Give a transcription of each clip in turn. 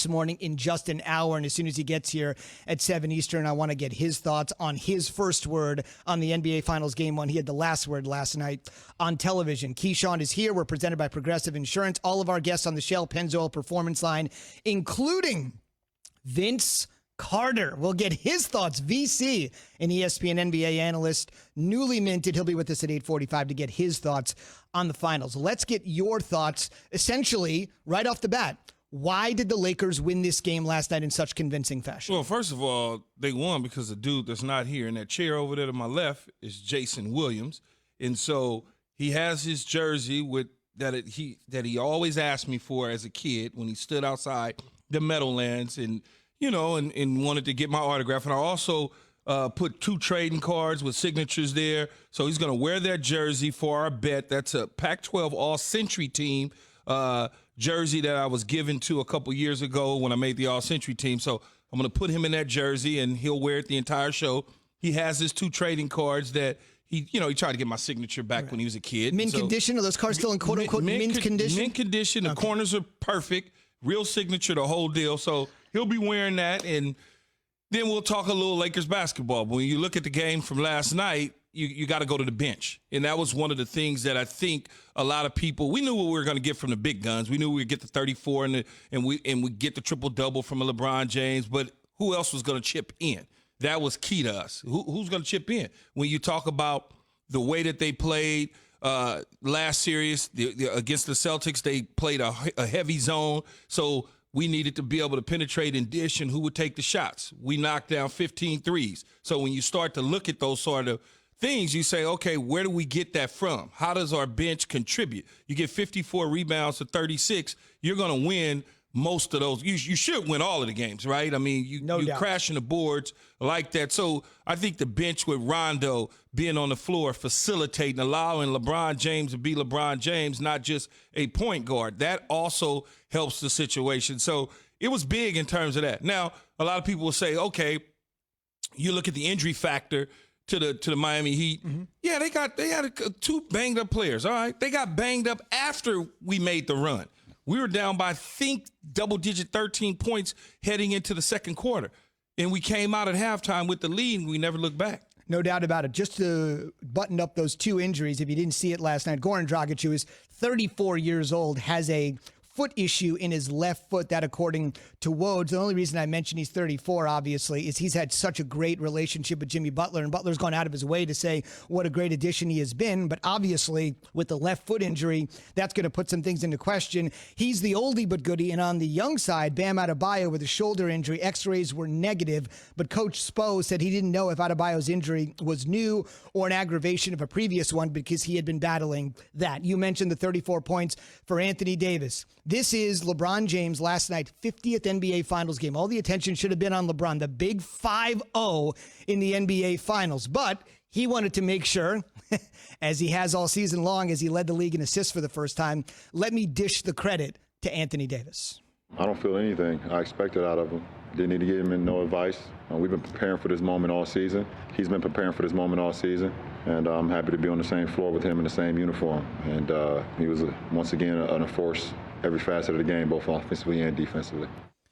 this morning in just an hour. And as soon as he gets here at 7 Eastern, I want to get his thoughts on his first word on the NBA Finals Game 1. He had the last word last night on television. Keyshawn is here. We're presented by Progressive Insurance. All of our guests on the Shell Pennzoil Performance Line, including Vince Carter. We'll get his thoughts. VC, an ESPN NBA analyst, newly minted. He'll be with us at 8:45 to get his thoughts on the finals. Let's get your thoughts, essentially, right off the bat. Why did the Lakers win this game last night in such convincing fashion? Well, first of all, they won because the dude that's not here in that chair over there to my left is Jason Williams. And so he has his jersey with that he always asked me for as a kid when he stood outside the Meadowlands and wanted to get my autograph. And I also put 2 trading cards with signatures there. So he's going to wear that jersey for our bet. That's a Pac-12 All-Century team jersey that I was given to a couple years ago when I made the All-Century team. So I'm going to put him in that jersey, and he'll wear it the entire show. He has his 2 trading cards that he tried to get my signature back when he was a kid. Mint condition? Are those cards still in quote-unquote mint condition? Mint condition. The corners are perfect. Real signature, the whole deal. So he'll be wearing that, and then we'll talk a little Lakers basketball. But when you look at the game from last night, you got to go to the bench. And that was one of the things that I think a lot of people, we knew what we were going to get from the big guns. We knew we would get the 34 and we get the triple-double from a LeBron James, but who else was going to chip in? That was key to us. Who's going to chip in? When you talk about the way that they played last series against the Celtics, they played a heavy zone, so we needed to be able to penetrate and dish, and who would take the shots. We knocked down 15 threes. So when you start to look at those sort of things, you say, okay, where do we get that from? How does our bench contribute? You get 54 rebounds to 36, you're going to win most of those. You should win all of the games, right? I mean, you're crashing the boards like that. So I think the bench with Rondo being on the floor, facilitating, allowing LeBron James to be LeBron James, not just a point guard, that also helps the situation. So it was big in terms of that. Now, a lot of people will say, okay, you look at the injury factor to the Miami Heat. Mm-hmm. Yeah, they had 2 banged up players. All right, they got banged up after we made the run. We were down by, I think, double-digit 13 points heading into the second quarter. And we came out at halftime with the lead, and we never looked back. No doubt about it. Just to button up those 2 injuries, if you didn't see it last night, Goran Dragic, who is 34 years old, has a foot issue in his left foot, that according to Woj. The only reason I mention he's 34, obviously, is he's had such a great relationship with Jimmy Butler, and Butler's gone out of his way to say what a great addition he has been. But obviously, with the left foot injury, that's going to put some things into question. He's the oldie but goodie, and on the young side, Bam Adebayo with a shoulder injury, x-rays were negative, but Coach Spo said he didn't know if Adebayo's injury was new or an aggravation of a previous one because he had been battling that. You mentioned the 34 points for Anthony Davis. This is LeBron James last night, 50th NBA Finals game. All the attention should have been on LeBron, the big 5-0 in the NBA Finals. But he wanted to make sure, as he has all season long, as he led the league in assists for the first time, let me dish the credit to Anthony Davis. I don't feel anything I expected out of him. Didn't need to give him no advice. We've been preparing for this moment all season. He's been preparing for this moment all season. And I'm happy to be on the same floor with him in the same uniform. And he was, once again, a force every facet of the game, both offensively and defensively.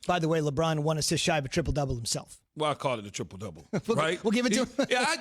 By the way, LeBron won assist shy of a triple-double himself. Well, I call it a triple-double, right? We'll give it to him. Yeah,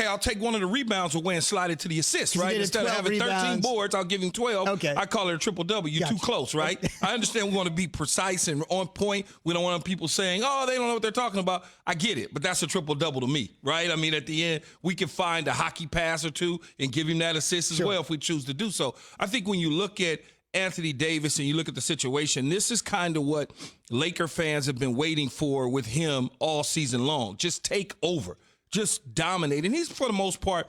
I'll take one of the rebounds away and slide it to the assist, right? Instead of having 13 boards, I'll give him 12. Okay. I call it a triple-double. You're too close, right? I understand we want to be precise and on point. We don't want people saying, oh, they don't know what they're talking about. I get it, but that's a triple-double to me, right? I mean, at the end, we can find a hockey pass or two and give him that assist as well if we choose to do so. I think when you look at Anthony Davis and you look at the situation, this is kind of what Laker fans have been waiting for with him all season long. Just take over, just dominate. And he's, for the most part,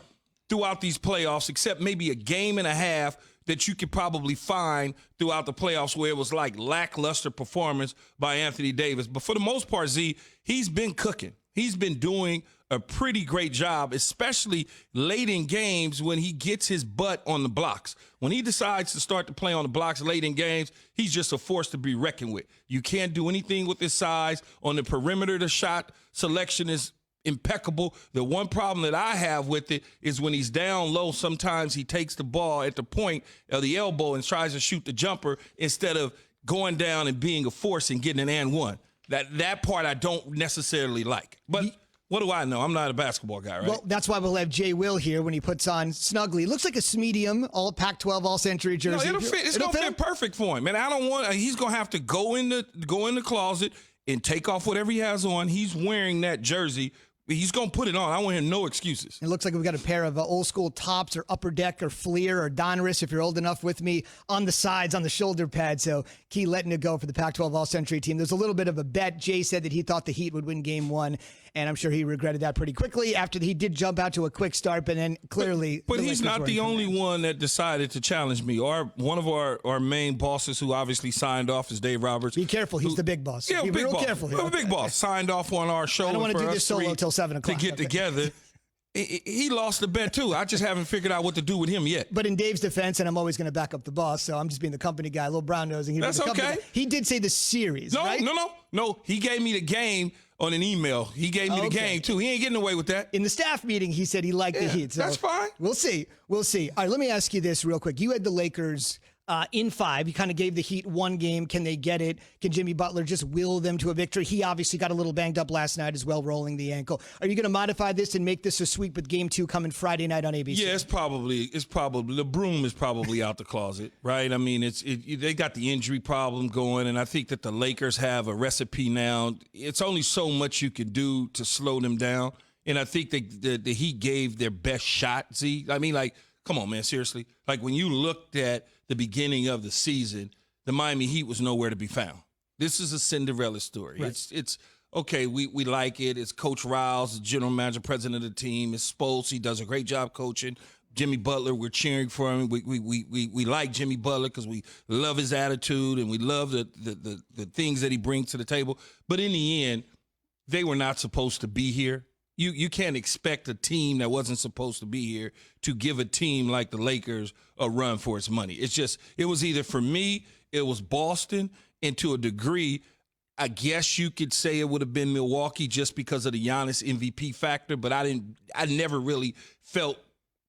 throughout these playoffs, except maybe a game and a half that you could probably find throughout the playoffs where it was like lackluster performance by Anthony Davis. But for the most part, Z, he's been cooking. He's been doing a pretty great job, especially late in games when he gets his butt on the blocks. When he decides to start to play on the blocks late in games, he's just a force to be reckoned with. You can't do anything with his size. On the perimeter, the shot selection is impeccable. The one problem that I have with it is when he's down low, sometimes he takes the ball at the point of the elbow and tries to shoot the jumper instead of going down and being a force and getting an and one. That part I don't necessarily like. But what do I know? I'm not a basketball guy, right? Well, that's why we'll have Jay Will here when he puts on snugly. It looks like a medium, all Pac-12, all-century jersey. No, it'll fit. It's going to fit perfect for him. And I don't want. He's going to have to go in the closet and take off whatever he has on. He's wearing that jersey. He's going to put it on. I want him no excuses. It looks like we've got a pair of old school tops or upper deck or Fleer or Donruss, if you're old enough with me, on the sides, on the shoulder pad. So Key letting it go for the Pac-12 All-Century team. There's a little bit of a bet. Jay said that he thought the Heat would win game one, and I'm sure he regretted that pretty quickly after he did jump out to a quick start, but then clearly. But he's not the only one that decided to challenge me. One of our main bosses, who obviously signed off, is Dave Roberts. Be careful. He's the big boss. Yeah, Be big real boss. careful here. Big boss signed off on our show. I don't want to do this solo till 7 o'clock. To get together. He lost the bet, too. I just haven't figured out what to do with him yet. But in Dave's defense, and I'm always going to back up the boss, so I'm just being the company guy. LeBron knows. That's okay. He did say the series, right? No. He gave me the game on an email. He gave me the game, too. He ain't getting away with that. In the staff meeting, he said he liked the Heat. So that's fine. We'll see. All right, let me ask you this real quick. You had the Lakers in 5. You kind of gave the Heat one game. Can they get it? Can Jimmy Butler just will them to a victory? He obviously got a little banged up last night as well, rolling the ankle. Are you going to modify this and make this a sweep with game 2 coming Friday night on ABC? Yeah, it's probably the broom is probably out the closet, right? I mean, they got the injury problem going, and I think that the Lakers have a recipe now. It's only so much you can do to slow them down, and I think the Heat gave their best shot. Z, I mean, like, come on, man, seriously. Like, when you looked at the beginning of the season, the Miami Heat was nowhere to be found. This is a Cinderella story. Right. It's okay. We like it. It's Coach Riles, the general manager, president of the team. It's Spoels. He does a great job coaching. Jimmy Butler, we're cheering for him. We like Jimmy Butler because we love his attitude and we love the things that he brings to the table. But in the end, they were not supposed to be here. You can't expect a team that wasn't supposed to be here to give a team like the Lakers a run for its money. It was either, for me, it was Boston, and to a degree, I guess you could say it would have been Milwaukee just because of the Giannis MVP factor, but I never really felt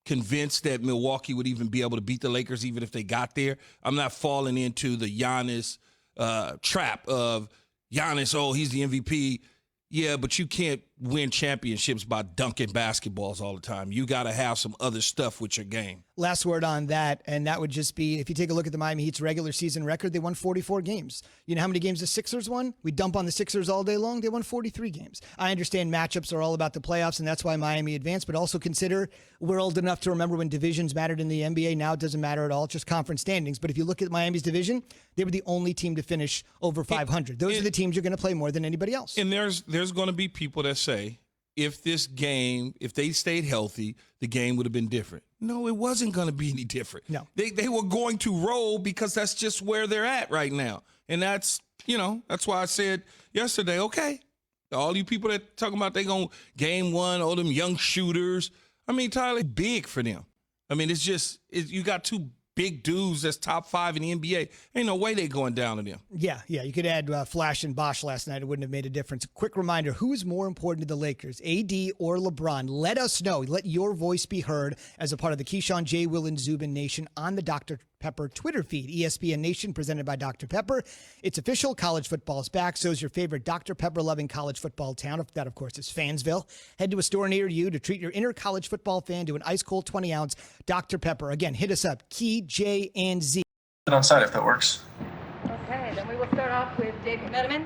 convinced that Milwaukee would even be able to beat the Lakers even if they got there. I'm not falling into the Giannis trap of Giannis, he's the MVP. Yeah, but you can't win championships by dunking basketballs all the time. You got to have some other stuff with your game. Last word on that, and that would just be, if you take a look at the Miami Heat's regular season record, they won 44 games. You know how many games the Sixers won? We dump on the Sixers all day long. They won 43 games. I understand matchups are all about the playoffs, and that's why Miami advanced, but also consider we're old enough to remember when divisions mattered in the NBA. Now it doesn't matter at all. It's just conference standings. But if you look at Miami's division, they were the only team to finish over 500. Those are the teams you're going to play more than anybody else. And there's going to be people that say, if they stayed healthy, the game would have been different. No, it wasn't going to be any different. No. They were going to roll because that's just where they're at right now. And that's why I said yesterday, okay, all you people that talking about they going game one, all them young shooters. I mean, Tyler, big for them. I mean, you got two big dudes that's top 5 in the NBA. Ain't no way they going down to them. Yeah. You could add Flash and Bosch last night. It wouldn't have made a difference. Quick reminder, who is more important to the Lakers, AD or LeBron? Let us know. Let your voice be heard as a part of the Keyshawn, J. Will, and Zubin Nation on the Dr. Pepper Twitter feed. ESPN Nation presented by Dr. Pepper. It's official. College football is back. So is your favorite Dr. Pepper-loving college football town. That, of course, is Fansville. Head to a store near you to treat your inner college football fan to an ice-cold 20-ounce Dr. Pepper. Again, hit us up, Key, J, and Z. On site if that works. Okay, then we will start off with David Medeman.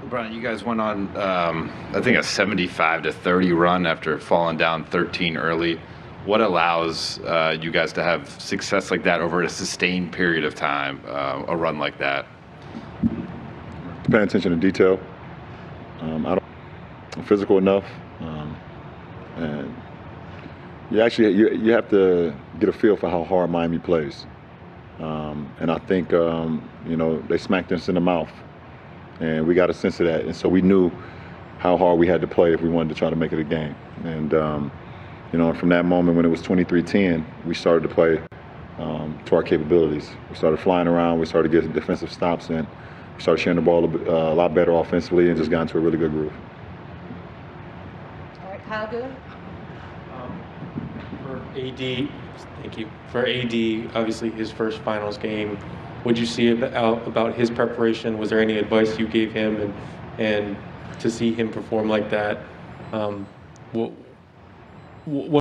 LeBron, you guys went on, I think, a 75-30 run after falling down 13 early. What allows you guys to have success like that over a sustained period of time, a run like that? Paying attention to detail. I'm physical enough, and you have to get a feel for how hard Miami plays. And I think they smacked us in the mouth, and we got a sense of that. And so we knew how hard we had to play if we wanted to try to make it a game. And from that moment when it was 23-10, we started to play to our capabilities. We started flying around. We started getting defensive stops in. We started sharing the ball a lot better offensively and just got into a really good groove. All right, Kyle Goon. For AD, thank you. For AD, obviously his first finals game, what did you see about his preparation? Was there any advice you gave him, and to see him perform like that, what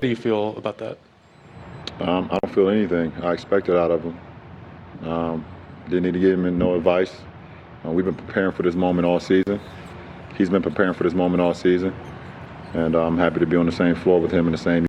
do you feel about that? I don't feel anything. I expect it out of him. Didn't need to give him no advice. We've been preparing for this moment all season. He's been preparing for this moment all season. And I'm happy to be on the same floor with him in the same